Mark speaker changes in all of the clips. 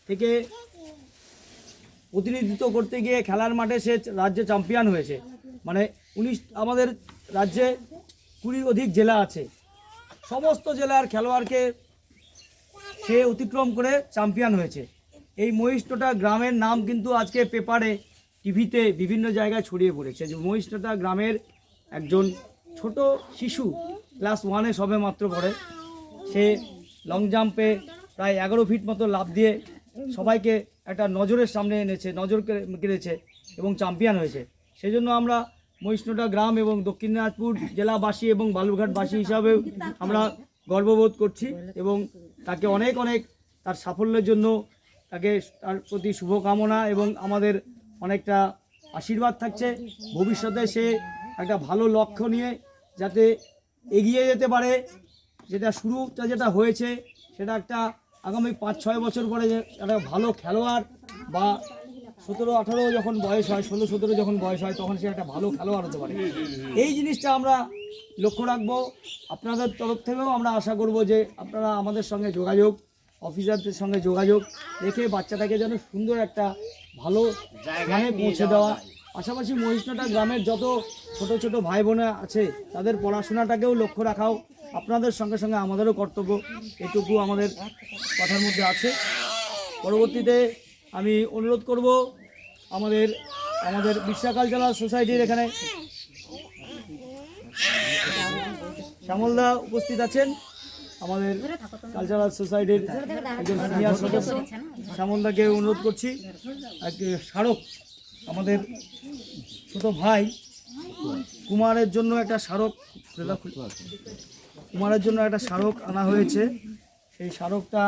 Speaker 1: থেকে প্রতিনিধিত্ব করতে গিয়ে খেলার মাঠে সে রাজ্যে চ্যাম্পিয়ন হয়েছে। মানে আমাদের রাজ্যে 20 অধিক জেলা আছে, সমস্ত জেলার খেলোয়াড়কে সে অতিক্রম করে চ্যাম্পিয়ন হয়েছে। এই মহিষটোটা গ্রামের নাম কিন্তু আজকে পেপারে, টিভিতে বিভিন্ন জায়গায় ছড়িয়ে পড়েছে যে মহিষটোটা গ্রামের একজন ছোট শিশু, ক্লাস 1-এ সবে মাত্র পড়ে, সে লং জাম্পে প্রায় 11 ফিট মতো লাফ দিয়ে সবাইকে একটা নজরের সামনে এনেছে, নজর কেড়েছে এবং চ্যাম্পিয়ন হয়েছে। সেই জন্য আমরা মহিষটোটা গ্রাম এবং দক্ষিণ দিনাজপুর জেলাবাসী এবং বালুরঘাটবাসী হিসাবেও আমরা গর্ববোধ করছি এবং তাকে অনেক অনেক তার সাফল্যের জন্য তাকে তার প্রতি শুভকামনা এবং আমাদের অনেকটা আশীর্বাদ থাকছে। ভবিষ্যতে সে একটা ভালো লক্ষ্য নিয়ে যাতে এগিয়ে যেতে পারে, যেটা হয়েছে সেটা একটা আগামী 5-6 বছর পরে একটা ভালো খেলোয়াড় বা 17-18 যখন বয়স হয়, 16-17 যখন বয়স হয়, তখন সে একটা ভালো খেলোয়াড় হতে পারে। এই জিনিসটা আমরা লক্ষ্য রাখবো। আপনাদের তরফ থেকেও আমরা আশা করব যে আপনারা আমাদের সঙ্গে যোগাযোগ, অফিসারদের সঙ্গে যোগাযোগ রেখে বাচ্চাটাকে যেন সুন্দর একটা ভালো জায়গায় পৌঁছে দেওয়া। পাশাপাশি মহিষটোটা গ্রামের যত ছোট ছোট ভাই বোনা আছে তাদের পড়াশোনাটাকেও লক্ষ্য রাখাও আপনাদের সঙ্গে সঙ্গে আমাদেরও কর্তব্য, এটুকু আমাদের কথার মধ্যে আছে। পরবর্তীতে আমি অনুরোধ করব আমাদের বিশ্বা কালচারাল সোসাইটির এখানে শ্যামলদা উপস্থিত আছেন, আমাদের কালচারাল সোসাইটির একজন সিনিয়র সদস্য। শ্যামলদাকে অনুরোধ করছি একটি স্মারক আমাদের ছোট ভাই কুমারের জন্য একটা স্মারক আনা হয়েছে। সেই স্মারকটা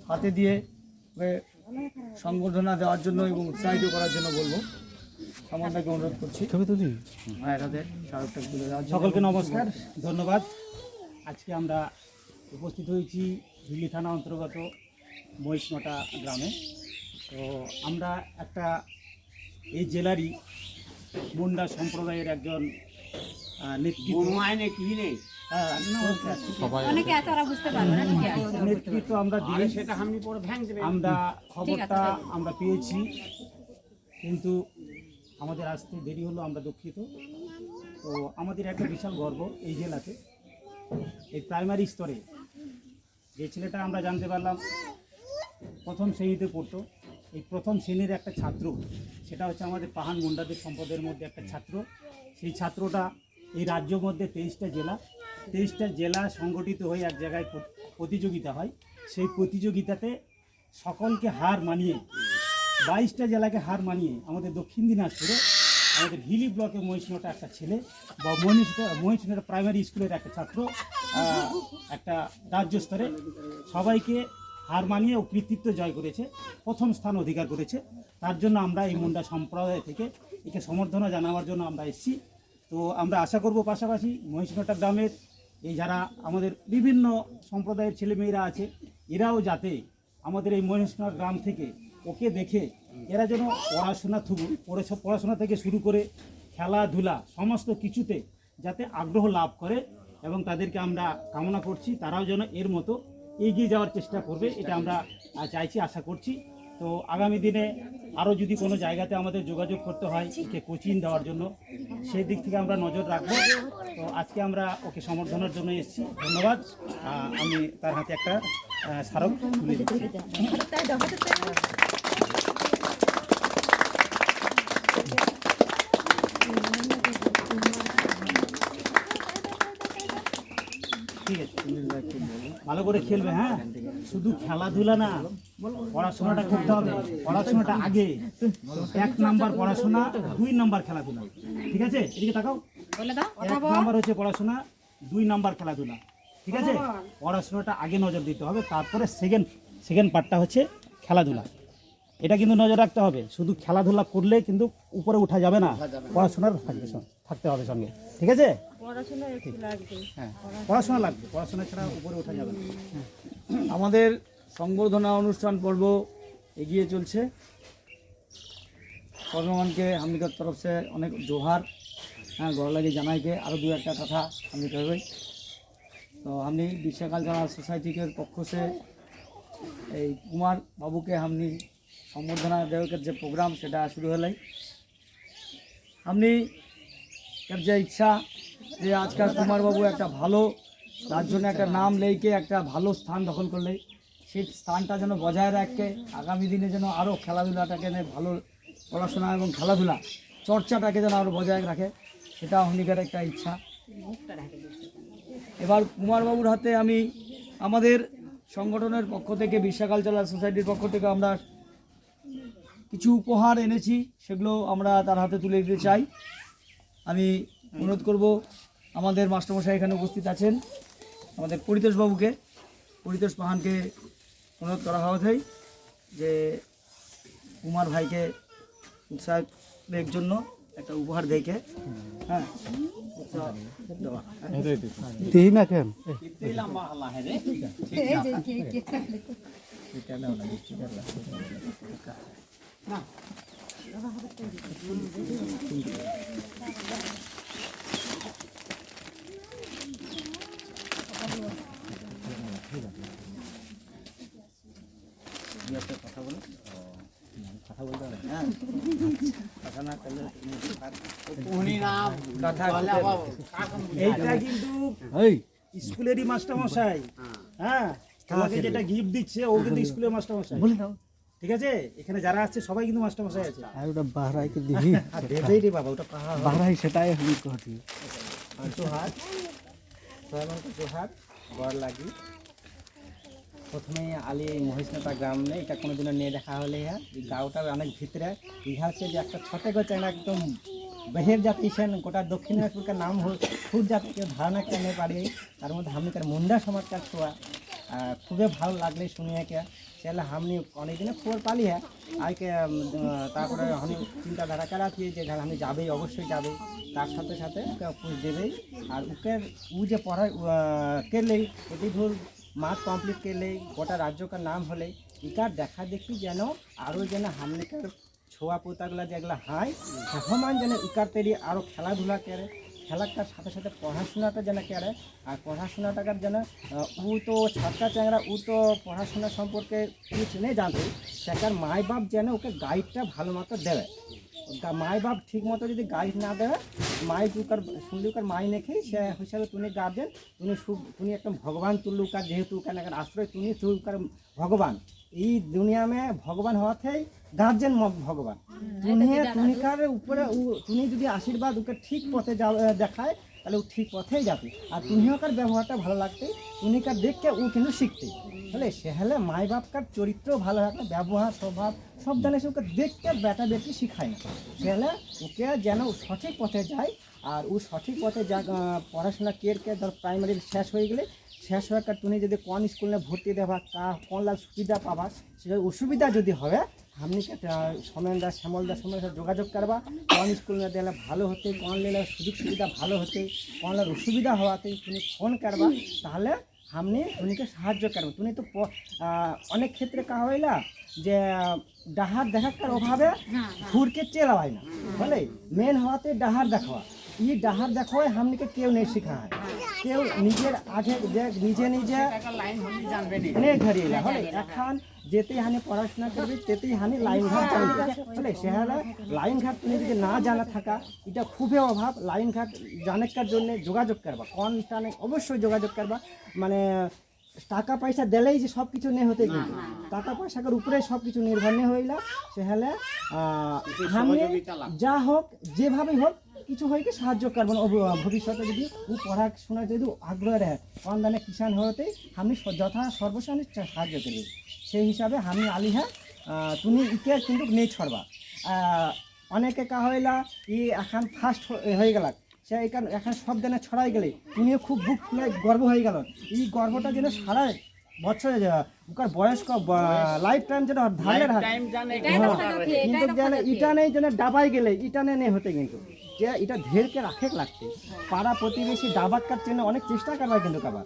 Speaker 1: হাতে দিয়ে সংবর্ধনা দেওয়ার জন্য এবং উৎসাহিত করার জন্য বলবো। আমাদেরকে অনুরোধ করছি স্মারকটা তুলে দেওয়ার জন্য।
Speaker 2: সকলকে নমস্কার, ধন্যবাদ। আজকে আমরা উপস্থিত হয়েছি হুগলি থানা অন্তর্গত মহিষটোটা গ্রামে। তো আমরা একটা এই জেলারই মুন্ডা সম্প্রদায়ের একজন নেতৃত্ব আমরা দিয়ে আমরা খবরটা আমরা পেয়েছি, কিন্তু আমাদের আসতে দেরি হলো, আমরা দুঃখিত। তো আমাদের একটা বিশাল গর্ব এই জেলাতে, এই প্রাইমারি স্তরে যে ছেলেটা আমরা জানতে পারলাম প্রথম শ্রেণীতে পড়তো, এই প্রথম শ্রেণীর একটা ছাত্র, সেটা হচ্ছে আমাদের পাহান মুন্ডাদের সম্পদের মধ্যে একটা ছাত্র। সেই ছাত্রটা এই রাজ্যের মধ্যে 23টা জেলা সংগঠিত হয়ে এক জায়গায় প্রতিযোগিতা হয়। সেই প্রতিযোগিতাতে সকলকে হার মানিয়ে 22টা জেলাকে হার মানিয়ে আমাদের দক্ষিণ দিনাজপুরে আমাদের হিলি ব্লকে মহিষটোটা একটা ছেলে বা মহিষটোটা প্রাইমারি স্কুলের একটা ছাত্র একটা রাজ্য স্তরে সবাইকে হার মানিয়ে ও কৃতিত্ব জয় করেছে, প্রথম স্থান অধিকার করেছে। তার জন্য আমরা এই মুন্ডা সম্প্রদায় থেকে একে সম্বর্ধনা জানাবার জন্য আমরা এসেছি। তো আমরা আশা করব পাশাপাশি মহিষটোটা গ্রামের এই যারা আমাদের বিভিন্ন সম্প্রদায়ের ছেলেমেয়েরা আছে, এরাও যাতে আমাদের এই মহিষটোটা গ্রাম থেকে ওকে দেখে এরা যেন পড়াশোনা থেকে শুরু করে খেলাধুলা সমস্ত কিছুতে যাতে আগ্রহ লাভ করে, এবং তাদেরকে আমরা কামনা করছি তারাও যেন এর মতো এগিয়ে যাওয়ার চেষ্টা করবে, এটা আমরা চাইছি, আশা করছি। তো আগামী দিনে আরও যদি কোনো জায়গাতে আমাদের যোগাযোগ করতে হয় একে কোচিং দেওয়ার জন্য, সেই দিক থেকে আমরা নজর রাখবো। তো আজকে আমরা ওকে সম্বর্ধনার জন্য এসেছি, ধন্যবাদ। আমি তার হাতে একটা স্মারক তুলে দিচ্ছি। ঠিক আছে, ভালো করে খেলবে, হ্যাঁ, শুধু খেলাধুলা না, পড়াশোনাটা করতে হবে। পড়াশোনাটা আগে, 1 নাম্বার পড়াশোনা, 2 নাম্বার খেলাধুলা, ঠিক আছে? এদিকে তাকাও। 1 নাম্বার হচ্ছে পড়াশোনা, 2 নাম্বার খেলাধুলা, ঠিক আছে? পড়াশোনাটা আগে নজর দিতে হবে, তারপরে সেকেন্ড পার্টটা হচ্ছে খেলাধুলা। এটা কিন্তু নজর রাখতে হবে, শুধু খেলাধুলা করলে কিন্তু উপরে উঠা যাবে না, পড়াশোনার থাকতে হবে সঙ্গে, ঠিক আছে? হ্যাঁ, পড়াশোনা লাগবে, পড়াশোনা ছাড়া উপরে ওঠা যাবে না।
Speaker 1: আমাদের সংবর্ধনা অনুষ্ঠান পর্ব এগিয়ে চলছে। সর্বমানকে হামনিকার তরফ से অনেক জোহার। হ্যাঁ, গড় লাগে জানাইকে আরও 2-1 কথা আমি कहबै। तो हमने विश्व कल्चरल सोसाइटी के पक्ष से এই কুমার বাবুকে हमनी সম্বর্ধনা দেওয়ার যে প্রোগ্রাম সেটা শুরু হলাই हमनी এর যে ইচ্ছা যে আজকাল কুমার বাবু একটা ভালো তার জন্য একটা নাম লেকে একটা ভালো স্থান দখল করলে সেই স্থানটা যেন বজায় রাখে আগামী দিনে যেন আরও খেলাধুলাটাকে ভালো পড়াশোনা এবং খেলাধুলা চর্চাটাকে যেন আরও বজায় রাখে সেটা হনিকার একটা ইচ্ছা। এবার কুমারবাবুর হাতে আমি আমাদের সংগঠনের পক্ষ থেকে বিশ্বা কালচারাল সোসাইটির পক্ষ থেকে আমরা কিছু উপহার এনেছি, সেগুলো আমরা তার হাতে তুলে দিতে চাই। আমি অনুরোধ করব আমাদের মাস্টারমশাই এখানে উপস্থিত আছেন, আমাদের পরিতোষবাবুকে, পরিতোষ পাহানকে অনুরোধ করা হওয়াতেই যে কুমার ভাইকে উৎসাহের জন্য একটা উপহার দেখে হ্যাঁ উৎসাহ দেওয়া।
Speaker 3: দিই না কেন
Speaker 1: কথা বলো, কথা বলতে হবে হ্যাঁ, কথা না করলে
Speaker 2: এইটা কিন্তু স্কুলেরই মাস্টারমশাই, হ্যাঁ তোমাকে যেটা গিফট দিচ্ছে ও কিন্তু স্কুলের মাস্টারমশাই,
Speaker 1: বলে দাও
Speaker 2: ঠিক আছে? এখানে যারা আছে সবাই কিন্তু মাস্টারমশাই আছে।
Speaker 3: আর ওটা বাহরাইকে দিবি
Speaker 2: আর দেবেই রে বাবা, ওটা পাহাড়
Speaker 3: বাহরাই সেটাই আমি করি
Speaker 2: জোহার সয়মান জোহার বর লাগি। প্রথমে আলি মহিষনাথা গ্রাম নেই, এটা কোনোদিনও নিয়ে দেখা হলে হ্যাঁ এই গাঁওটার অনেক ভিতরে ইহাছে যে একটা ছোটে গো চাই না একদম বহের জাতি সেন গোটা দক্ষিণ দিনাজপুরকার নাম খুব জাতি কেউ ধারণা কেন পারি, তার মধ্যে হামনিকার মুন্ডা সমাজকার ছোঁয়া খুবই ভালো লাগলে শুনিয়ে কে সেলে হামনি অনেকদিনে খবর পালি হ্যাঁ আজকে তারপরে আমি চিন্তাধারা করাচ্ছি যে আমি যাবেই, অবশ্যই যাবে, তার সাথে সাথে ওকে পুষ দেবেই। আর ওকে ও যে পড়ায় কেলেই যদি ধর মাঠ কমপ্লিট করলে গোটা রাজ্যকার নাম হলে ইকার দেখা দেখি যেন আরও যেন হামনিকার ছোঁয়া পোতাগুলা যেগুলো হয় সমান যেন ইকার তৈরি আরও খেলাধুলা করে, খেলাটার সাথে সাথে পড়াশোনাটা যেন করে। আর পড়াশোনাটাকে যেন ও তো ছাত্রা চ্যাংরা ও তো পড়াশোনা সম্পর্কে কিছু নেই জানতে, সেটার মাই বাপ যেন ওকে গাইডটা ভালো মতো দেবে। মাই বাপ ঠিক মতো যদি গাইড না দেবে, মাই দুকার শুনলুকার মাই নেখে সে হিসাবে তুমি গার্জেন, তুমি একটা ভগবান তুল্লুকার, যেহেতু ওখানে আশ্রয় তুমি তুলকার ভগবান, এই দুনিয়া মে ভগবান হওয়াতেই গার্জেন ভগবান। তুমিকার উপরে তুমি যদি আশীর্বাদ ওকে ঠিক পথে দেখায় তাহলে ও ঠিক পথেই যাবে। আর তুমিওকার ব্যবহারটা ভালো লাগতে, তুমিকার দেখতে ও কিন্তু শিখতে, তাহলে সে হলে মাই বাপকার চরিত্র ভালো রাখলে ব্যবহার স্বভাব সব জানে সে ওকে দেখতে বেটা বেটি শিখায় না, সে হলে ওকে যেন সঠিক পথে যায়। আর ও সঠিক পথে যা পড়াশোনা কে ধর প্রাইমারি শেষ হয়ে গেলে শেষ হওয়ার তুমি যদি কোন স্কুলে ভর্তি দেবা কোন সুবিধা পাবা, সে অসুবিধা যদি হবে আপনি সমেনদা শ্যামলদার সঙ্গে যোগাযোগ করবা, কোন স্কুলে দিলে ভালো হতে, কোন নিলে সুযোগ সুবিধা ভালো হতে, কোন অসুবিধা হওয়াতে তুমি ফোন করবা, তাহলে আপনি উনিকে সাহায্য করবো। তুমি তো অনেক ক্ষেত্রে কা হইলা যে ডাহার দেখার অভাবে ঘুরকে চেলা হয় না, বলে মেন হওয়াতে ডাহার দেখাওয়া, এই ডাহার দেখায় হামনিকে কেউ নেই শেখা হয়, কেউ নিজের আগে নিজে নেই ঘাড়িয়ে হলে এখন যেতেই হানি পড়াশোনা করবে তেতেই হানি লাইন ঘাট জানবে, বলে সে হলে লাইন ঘাট তুমি যদি না জানা থাকা এটা খুবই অভাব। লাইন ঘাট জানার জন্য যোগাযোগ করবা, কোন টানে অবশ্যই যোগাযোগ করবা, মানে টাকা পয়সা দিলেই যে সব কিছু নেই হতে, কিন্তু টাকা পয়সার উপরে সব কিছু নির্ভর নেই হইলা, সে হলে আমি যা হোক যেভাবেই হোক কিছু হয়কে সাহায্য করবেন ভবিষ্যতে যদি ও পড়াশোনা যদি আগ্রহ রাখে, কোন দানে কিষান হতে আমি যথা সর্বস্ব আমি সাহায্য করবে। সেই হিসাবে আমি আলি হ্যাঁ তুমি ইকে কিন্তু নেই ছড়বা। অনেকে কা হইলা ই এখন ফার্স্ট হয়ে গেল, সে এখন সব দিনে ছড়াই গেলে তুমিও খুব বুক ফুলে গর্ব হয়ে গেল, এই গর্বটা যেন সারা বছরে ওর বয়স্ক লাইফ টাইম যেন ধানের কিন্তু যেন ইটা নেই যেন ডাবাই গেলে ইটা নেই হতে, কিন্তু যে এটা ধেরকে রাখে লাগতে পাড়া প্রতিবেশী ডাবাত কার জন্য অনেক চেষ্টা করবা কিন্তু কাবার